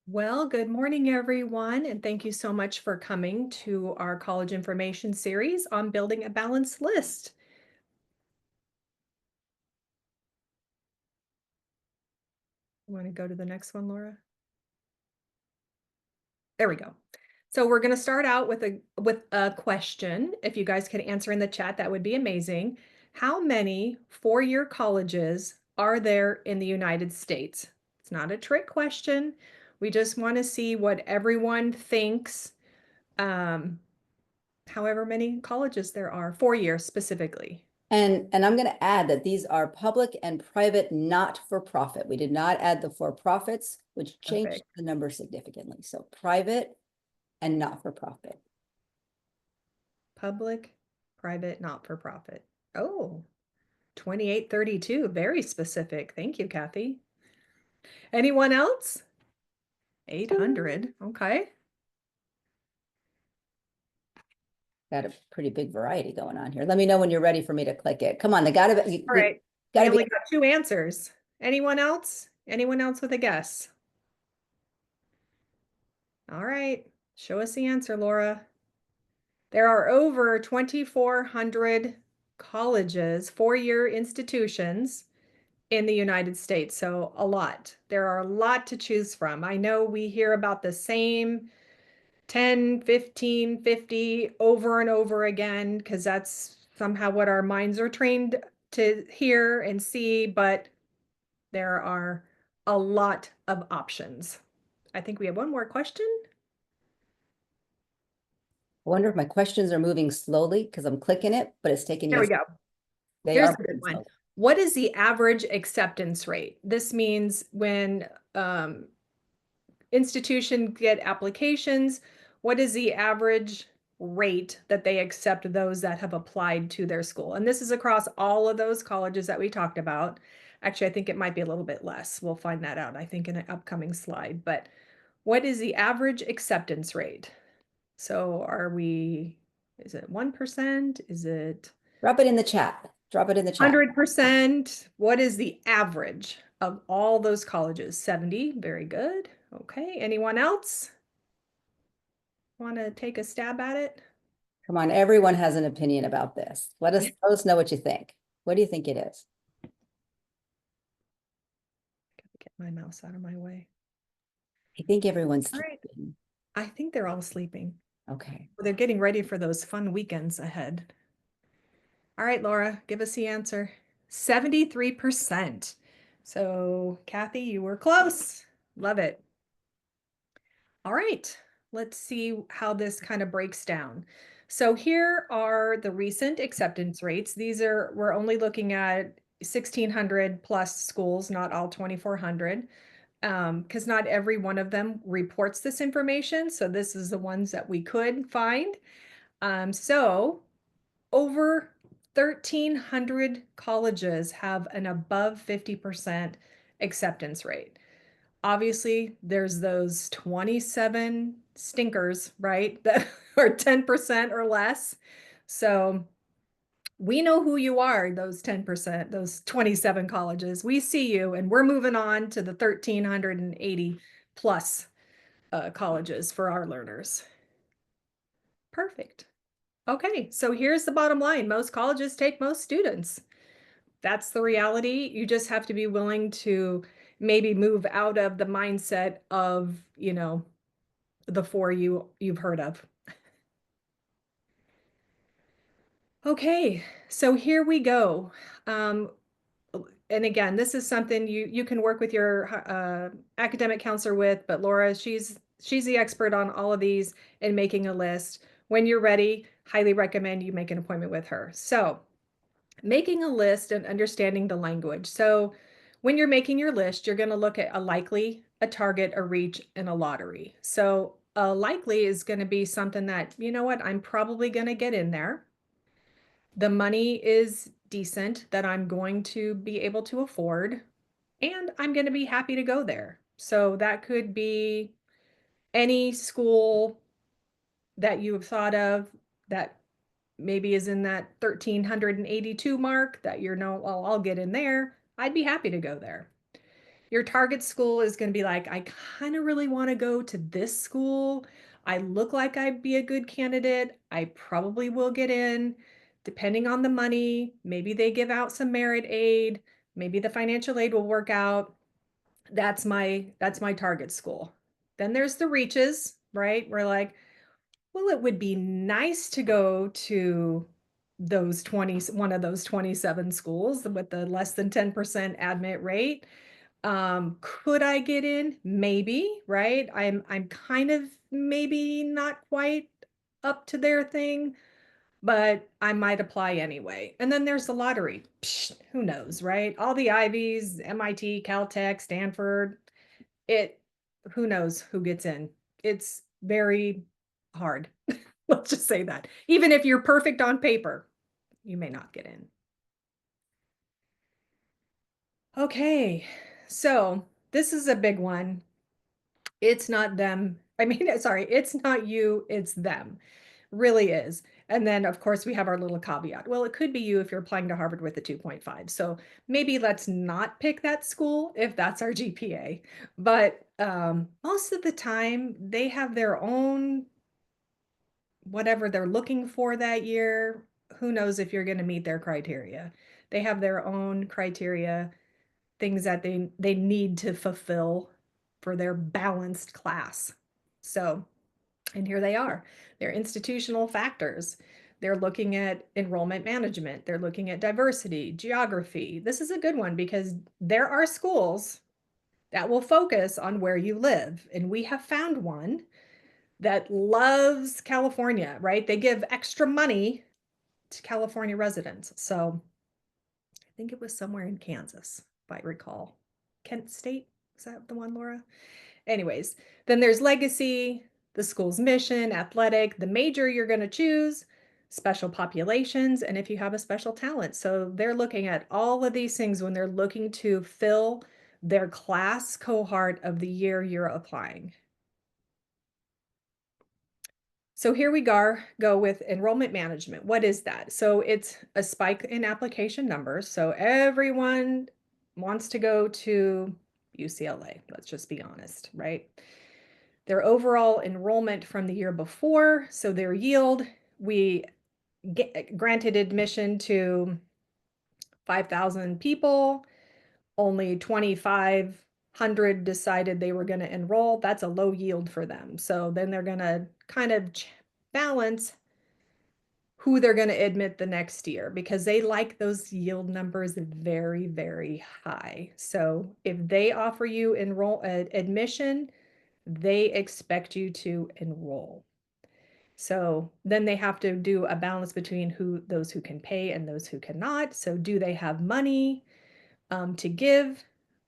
Well, good morning, everyone, and thank you so much for coming to our college information series on building a balanced list. You want to go to the next one, Laura? There we go. So we're going to start out with a question. If you guys could answer in the chat, that would be amazing. How many four-year colleges are there in the United States? It's not a trick question. We just want to see what everyone thinks. However many colleges there are, 4 years specifically. And I'm going to add that these are public and private, not for profit. We did not add the for profits, which changed Perfect. the number significantly. So private and not for profit. Public, private, not-for-profit. Oh, 2832, very specific. Thank you, Kathy. Anyone else? 800, okay. Got a pretty big variety going on here. Let me know when you're ready for me to click it. Come on, they gotta be. All right, we Gotta be. only got 2 answers. Anyone else? Anyone else with a guess? All right, show us the answer, Laura. There are over 2,400 colleges, four-year institutions in the United States. So a lot. There are a lot to choose from. I know we hear about the same 10, 15, 50 over and over again, because that's somehow what our minds are trained to hear and see, but there are a lot of options. I think we have one more question. I wonder if my questions are moving slowly because I'm clicking it, but it's taking There you. we go. They Here's are a good moving one. slowly. What is the average acceptance rate? This means when institution get applications, what is the average rate that they accept those that have applied to their school? And this is across all of those colleges that we talked about. Actually, I think it might be a little bit less. We'll find that out, I think, in an upcoming slide. But what is the average acceptance rate? So is it 1%? Is it Drop it in the chat. Drop it in the chat. 100%? What is the average of all those colleges? 70, very good. Okay, anyone else want to take a stab at it? Come on, everyone has an opinion about this. Let us know what you think. What do you think it is? Get my mouse out of my way. I think everyone's All right, sleeping. I think they're all sleeping. Okay. They're getting ready for those fun weekends ahead. All right, Laura, give us the answer. 73%. So, Kathy, you were close. Love it. All right, let's see how this kind of breaks down. So here are the recent acceptance rates. We're only looking at 1,600 plus schools, not all 2,400, because not every one of them reports this information. So this is the ones that we could find. So over 1,300 colleges have an above 50% acceptance rate. Obviously, there's those 27 stinkers, right? That are 10% or less. So we know who you are, those 10%, those 27 colleges. We see you, and we're moving on to the 1,380 plus colleges for our learners. Perfect. Okay, so here's the bottom line. Most colleges take most students. That's the reality. You just have to be willing to maybe move out of the mindset of, the four you've heard of. Okay, so here we go. And again, this is something you can work with your academic counselor with, but Laura, she's the expert on all of these and making a list. When you're ready, highly recommend you make an appointment with her. So making a list and understanding the language. So when you're making your list, you're going to look at a likely, a target, a reach, and a lottery. So a likely is going to be something that, you know what, I'm probably going to get in there. The money is decent that I'm going to be able to afford, and I'm going to be happy to go there. So that could be any school that you have thought of that maybe is in that 1,382 mark that you're no, well, I'll get in there. I'd be happy to go there. Your target school is going to be like, I kind of really want to go to this school. I look like I'd be a good candidate. I probably will get in, depending on the money. Maybe they give out some merit aid. Maybe the financial aid will work out. That's my target school. Then there's the reaches, right? We're like, well, it would be nice to go to those 20, one of those 27 schools with the less than 10% admit rate. Could I get in? Maybe, right? I'm kind of maybe not quite up to their thing, but I might apply anyway. And then there's the lottery. Psh, who knows, right? All the Ivies, MIT, Caltech, Stanford, it who knows who gets in. It's very hard. Let's just say that. Even if you're perfect on paper, you may not get in. Okay, so this is a big one. It's not them. I mean, sorry, it's not you, it's them. Really is. And then, of course, we have our little caveat. Well, it could be you if you're applying to Harvard with a 2.5. So maybe let's not pick that school if that's our GPA. But most of the time, they have their own whatever they're looking for that year. Who knows if you're going to meet their criteria? They have their own criteria, things that they need to fulfill for their balanced class. So, and here they are. They're institutional factors. They're looking at enrollment management. They're looking at diversity, geography. This is a good one because there are schools that will focus on where you live. And we have found one that loves California, right? They give extra money to California residents. So I think it was somewhere in Kansas, if I recall. Kent State, is that the one, Laura? Anyways, then there's legacy, the school's mission, athletic, the major you're going to choose, special populations, and if you have a special talent. So they're looking at all of these things when they're looking to fill their class cohort of the year you're applying. So here we go with enrollment management. What is that? So it's a spike in application numbers. So everyone wants to go to UCLA. Let's just be honest, right? Their overall enrollment from the year before, so their yield, we granted admission to 5,000 people, only 2,500 decided they were going to enroll. That's a low yield for them. So then they're going to kind of balance who they're going to admit the next year because they like those yield numbers very, very high. So if they offer you admission, they expect you to enroll. So then they have to do a balance between those who can pay and those who cannot. So do they have money to give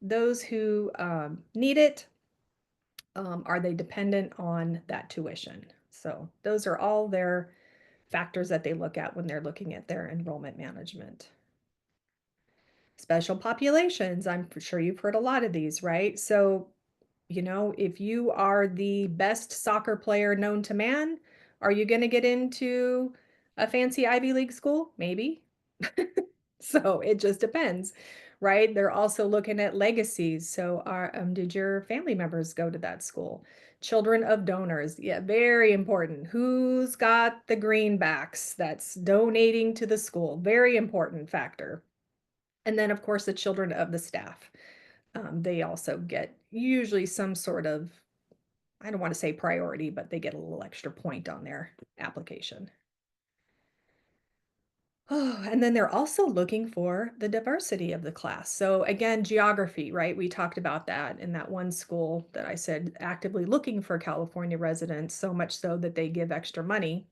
those who need it? Are they dependent on that tuition? So those are all their factors that they look at when they're looking at their enrollment management. Special populations, I'm sure you've heard a lot of these, right? So, if you are the best soccer player known to man, are you going to get into a fancy Ivy League school? Maybe. So it just depends, right? They're also looking at legacies. So did your family members go to that school? Children of donors. Yeah, very important. Who's got the greenbacks that's donating to the school? Very important factor. And then, of course, the children of the staff. They also get usually some sort of, I don't want to say priority, but they get a little extra point on their application. Oh, and then they're also looking for the diversity of the class. So again, geography, right? We talked about that in that one school that I said actively looking for California residents, so much so that they give extra money.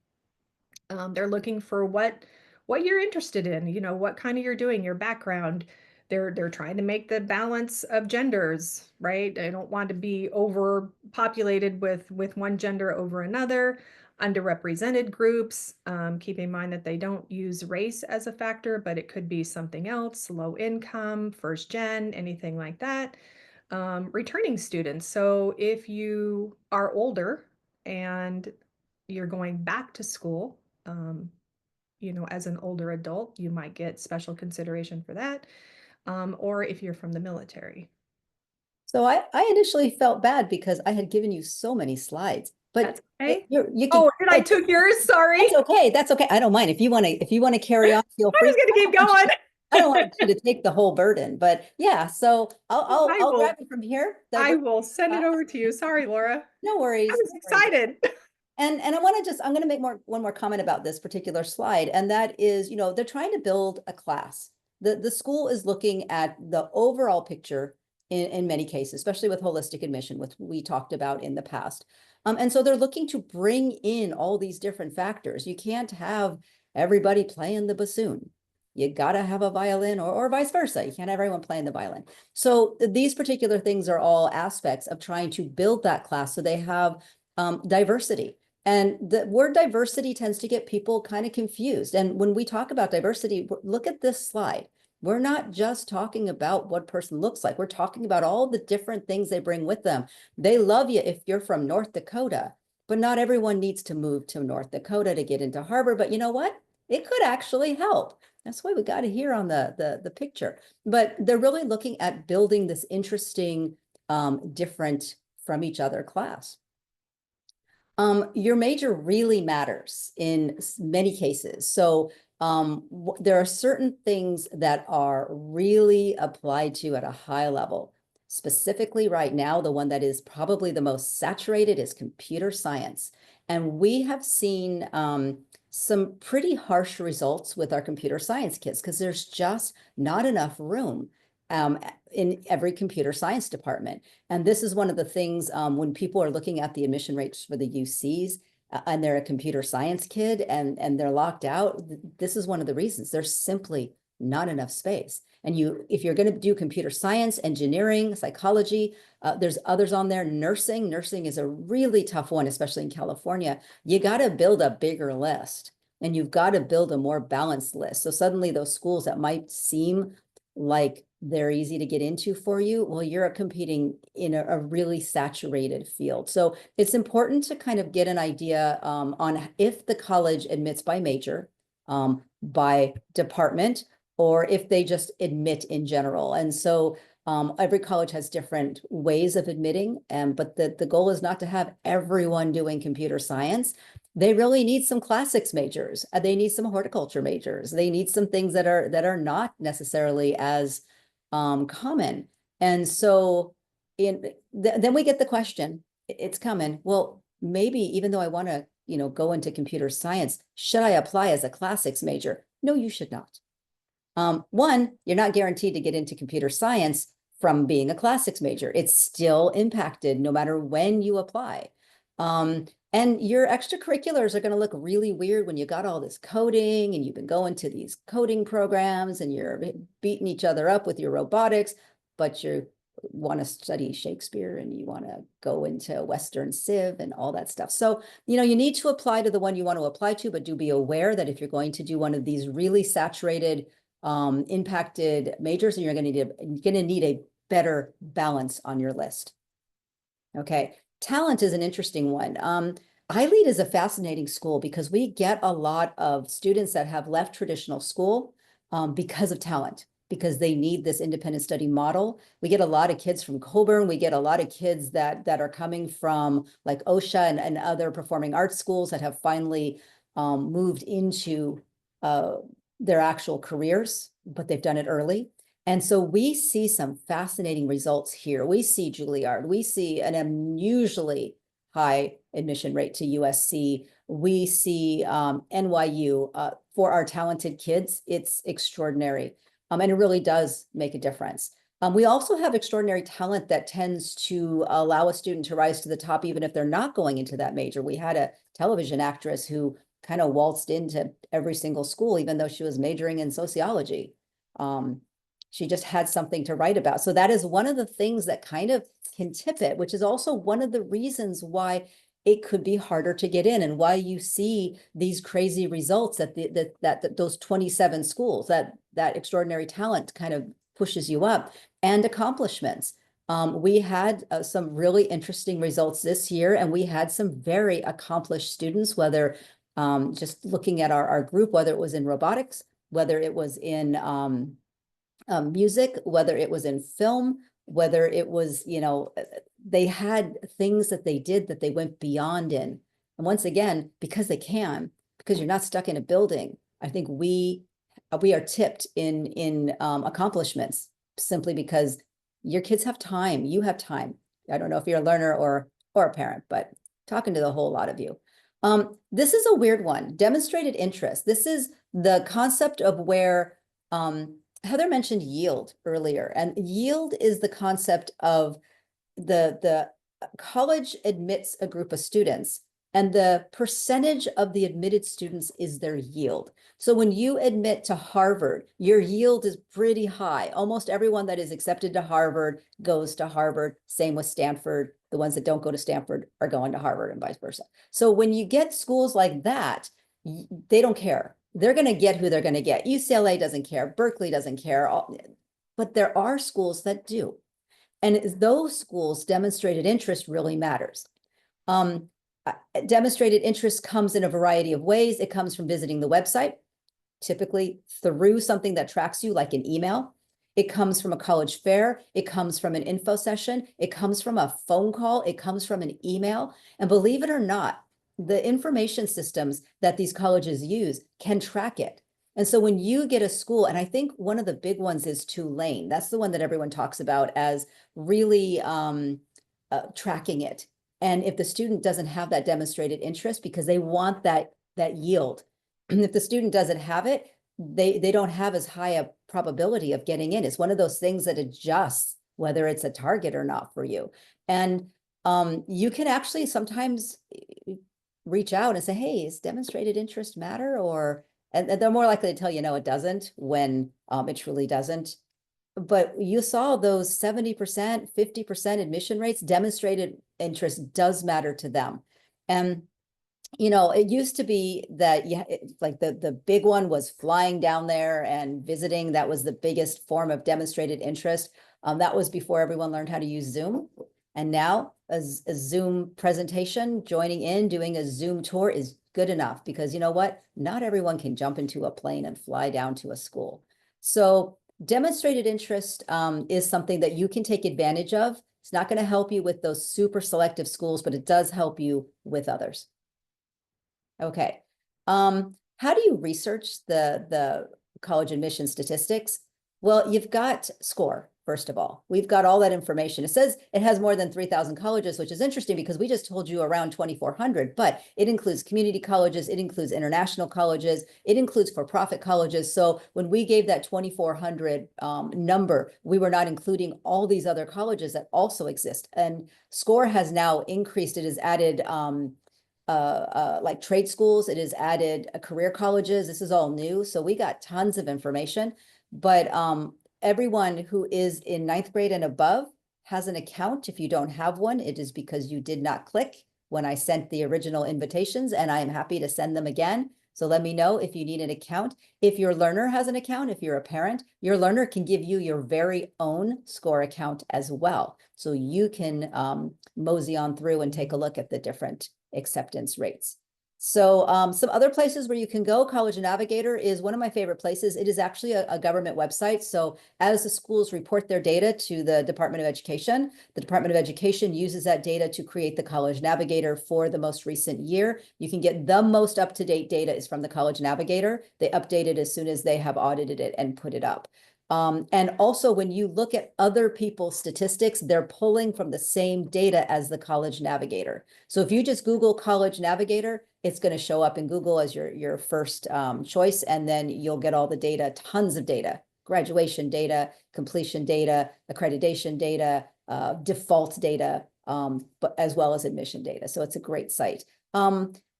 They're looking for what you're interested in, what kind of you're doing, your background. They're trying to make the balance of genders, right? They don't want to be overpopulated with one gender over another. Underrepresented groups, keep in mind that they don't use race as a factor, but it could be something else, low income, first gen, anything like that. Returning students. So if you are older and you're going back to school, um, as an older adult, you might get special consideration for that. Or if you're from the military. So I initially felt bad because I had given you so many slides, but That's okay. you can, Oh, and I took yours. Sorry. that's okay. That's okay. I don't mind. If you want to carry on, feel I free. was going to keep going. I don't want you to take the whole burden, but yeah, so I I'll grab will it from here. The I rest will of send the it class. over to you. Sorry, Laura. No I worries, was no worries. excited. And I'm going to make one more comment about this particular slide, and that is, they're trying to build a class. The school is looking at the overall picture in many cases, especially with holistic admission, which we talked about in the past. And so they're looking to bring in all these different factors. You can't have everybody playing the bassoon. You got to have a violin, or vice versa. You can't have everyone playing the violin. So these particular things are all aspects of trying to build that class so they have diversity. And the word diversity tends to get people kind of confused. And when we talk about diversity, look at this slide. We're not just talking about what person looks like. We're talking about all the different things they bring with them. They love you if you're from North Dakota, but not everyone needs to move to North Dakota to get into Harvard. But you know what? It could actually help. That's why we got it here on the picture. But they're really looking at building this interesting, different from each other class. Your major really matters in many cases. So there are certain things that are really applied to at a high level. Specifically right now, the one that is probably the most saturated is computer science. And we have seen some pretty harsh results with our computer science kids because there's just not enough room um, in every computer science department. And this is one of the things when people are looking at the admission rates for the UCs and they're a computer science kid and they're locked out, this is one of the reasons. There's simply not enough space. And if you're going to do computer science, engineering, psychology, there's others on there. Nursing is a really tough one, especially in California. You got to build a bigger list and you've got to build a more balanced list. So suddenly those schools that might seem like they're easy to get into for you, well, you're competing in a really saturated field. So it's important to kind of get an idea on if the college admits by major, by department, or if they just admit in general. And so every college has different ways of admitting, but the goal is not to have everyone doing computer science. They really need some classics majors. They need some horticulture majors. They need some things that are not necessarily as common. And so then we get the question, it's coming. Well, maybe even though I want to, go into computer science, should I apply as a classics major? No, you should not. One, you're not guaranteed to get into computer science from being a classics major. It's still impacted no matter when you apply. And your extracurriculars are going to look really weird when you got all this coding and you've been going to these coding programs and you're beating each other up with your robotics, but you want to study Shakespeare and you want to go into Western Civ and all that stuff. So, you need to apply to the one you want to apply to, but do be aware that if you're going to do one of these really saturated, impacted majors, and you're going to need a better balance on your list. Okay, talent is an interesting one. iLEAD is a fascinating school because we get a lot of students that have left traditional school because of talent, because they need this independent study model. We get a lot of kids from Coburn. We get a lot of kids that are coming from like OSHA and other performing arts schools that have finally moved into their actual careers, but they've done it early. And so we see some fascinating results here. We see Juilliard. We see an unusually high admission rate to USC. We see NYU. For our talented kids, it's extraordinary. And it really does make a difference. We also have extraordinary talent that tends to allow a student to rise to the top, even if they're not going into that major. We had a television actress who kind of waltzed into every single school, even though she was majoring in sociology. She just had something to write about. So that is one of the things that kind of can tip it, which is also one of the reasons why it could be harder to get in and why you see these crazy results at that those 27 schools, that extraordinary talent kind of pushes you up, and accomplishments. We had some really interesting results this year, and we had some very accomplished students, whether just looking at our group, whether it was in robotics, whether it was in music, whether it was in film, whether it was, they had things that they did that they went beyond in. And once again, because they can, because you're not stuck in a building, I think we are tipped in accomplishments simply because your kids have time, you have time. I don't know if you're a learner or a parent, but talking to the whole lot of you. This is a weird one, demonstrated interest. This is the concept of where Heather mentioned yield earlier, and yield is the concept of the college admits a group of students, and the percentage of the admitted students is their yield. So when you admit to Harvard, your yield is pretty high. Almost everyone that is accepted to Harvard goes to Harvard. Same with Stanford. The ones that don't go to Stanford are going to Harvard and vice versa. So when you get schools like that, they don't care. They're going to get who they're going to get. UCLA doesn't care. Berkeley doesn't care. But there are schools that do. And those schools, demonstrated interest really matters. Demonstrated interest comes in a variety of ways. It comes from visiting the website, typically through something that tracks you, like an email. It comes from a college fair. It comes from an info session. It comes from a phone call. It comes from an email. And believe it or not, the information systems that these colleges use can track it. And so when you get a school, and I think one of the big ones is Tulane. That's the one that everyone talks about as really tracking it. And if the student doesn't have that demonstrated interest because they want that yield, if the student doesn't have it, they don't have as high a probability of getting in. It's one of those things that adjusts whether it's a target or not for you. And you can actually sometimes reach out and say, hey, is demonstrated interest matter? And they're more likely to tell you, no, it doesn't, when it truly doesn't. But you saw those 70%, 50% admission rates. Demonstrated interest does matter to them. And it used to be that like the big one was flying down there and visiting. That was the biggest form of demonstrated interest. That was before everyone learned how to use Zoom. And now a Zoom presentation, joining in, doing a Zoom tour is good enough, because you know what? Not everyone can jump into a plane and fly down to a school. So demonstrated interest is something that you can take advantage of. It's not going to help you with those super selective schools, but it does help you with others. Okay. How do you research the college admission statistics? Well, you've got SCORE, first of all. We've got all that information. It says it has more than 3,000 colleges, which is interesting because we just told you around 2,400, but it includes community colleges, it includes international colleges, it includes for-profit colleges. So when we gave that 2,400 number, we were not including all these other colleges that also exist. And SCORE has now increased. It has added like trade schools. It has added career colleges. This is all new. So we got tons of information, but everyone who is in 9th grade and above has an account. If you don't have one, it is because you did not click when I sent the original invitations, and I am happy to send them again. So let me know if you need an account. If your learner has an account, if you're a parent, your learner can give you your very own SCORE account as well. So you can mosey on through and take a look at the different acceptance rates. So some other places where you can go, College Navigator is one of my favorite places. It is actually a government website. So as the schools report their data to the Department of Education, the Department of Education uses that data to create the College Navigator for the most recent year. You can get the most up-to-date data is from the College Navigator. They update it as soon as they have audited it and put it up. And also when you look at other people's statistics, they're pulling from the same data as the College Navigator. So if you just Google College Navigator, it's going to show up in Google as your first choice, and then you'll get all the data, tons of data, graduation data, completion data, accreditation data, default data, but as well as admission data. So it's a great site.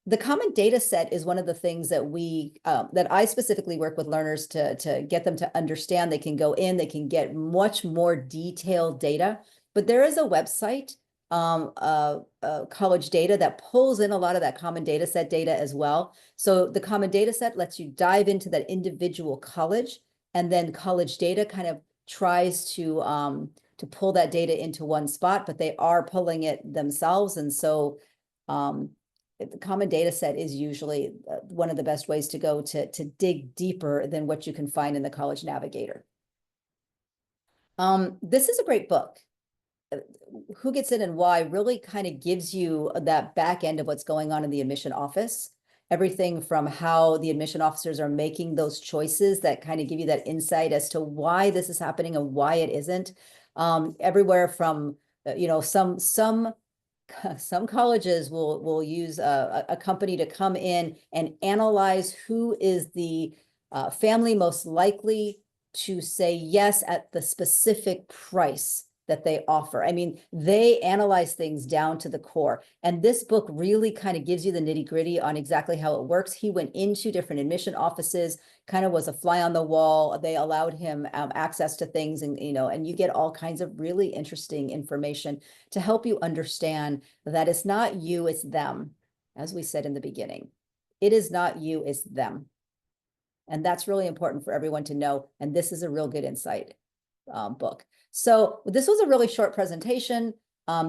The common data set is one of the things that that I specifically work with learners to get them to understand. They can go in, they can get much more detailed data, but there is a website, college data, that pulls in a lot of that common data set data as well. So the common data set lets you dive into that individual college, and then college data kind of tries to pull that data into one spot, but they are pulling it themselves. And so the common data set is usually one of the best ways to go to dig deeper than what you can find in the College Navigator. This is a great book. Who Gets In and Why really kind of gives you that back end of what's going on in the admission office. Everything from how the admission officers are making those choices that kind of give you that insight as to why this is happening and why it isn't. Everywhere from, some colleges will use a company to come in and analyze who is the family most likely to say yes at the specific price that they offer. I mean, they analyze things down to the core. And this book really kind of gives you the nitty gritty on exactly how it works. He went into different admission offices, kind of was a fly on the wall. They allowed him access to things, and you get all kinds of really interesting information to help you understand that it's not you, it's them. As we said in the beginning, it is not you, it's them. And that's really important for everyone to know. And this is a real good insight book. So this was a really short presentation.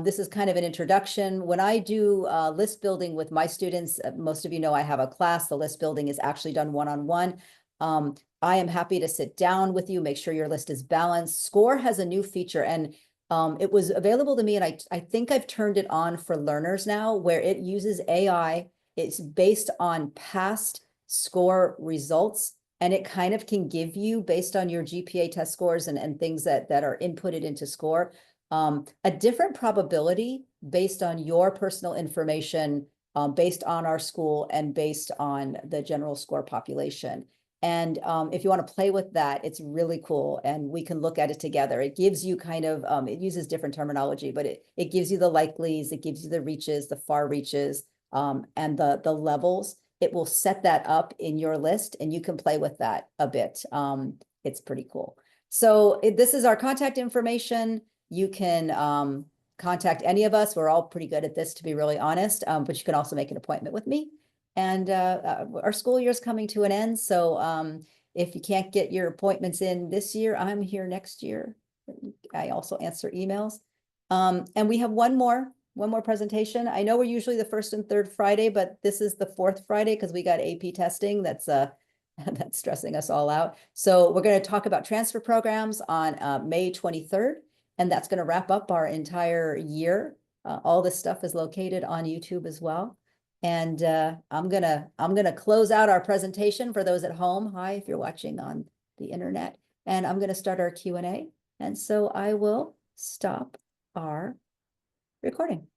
This is kind of an introduction. When I do list building with my students, most of you know I have a class. The list building is actually done one-on-one. I am happy to sit down with you, make sure your list is balanced. Score has a new feature, and it was available to me, and I think I've turned it on for learners now, where it uses AI. It's based on past score results, and it kind of can give you, based on your GPA test scores and things that are inputted into score, a different probability based on your personal information, based on our school and based on the general score population. And if you want to play with that, it's really cool. And we can look at it together. It gives you kind of, it uses different terminology, but it gives you the likelies, it gives you the reaches, the far reaches, and the levels. It will set that up in your list and you can play with that a bit. It's pretty cool. So this is our contact information. You can contact any of us. We're all pretty good at this, to be really honest, but you can also make an appointment with me. And our school year is coming to an end. So if you can't get your appointments in this year, I'm here next year. I also answer emails. And we have one more presentation. I know we're usually the first and third Friday, but this is the fourth Friday because we got AP testing. That's that's stressing us all out. So we're going to talk about transfer programs on May 23rd, and that's going to wrap up our entire year. All this stuff is located on YouTube as well. And I'm gonna close out our presentation for those at home. Hi, if you're watching on the internet. And I'm gonna start our Q&A. And so I will stop our recording.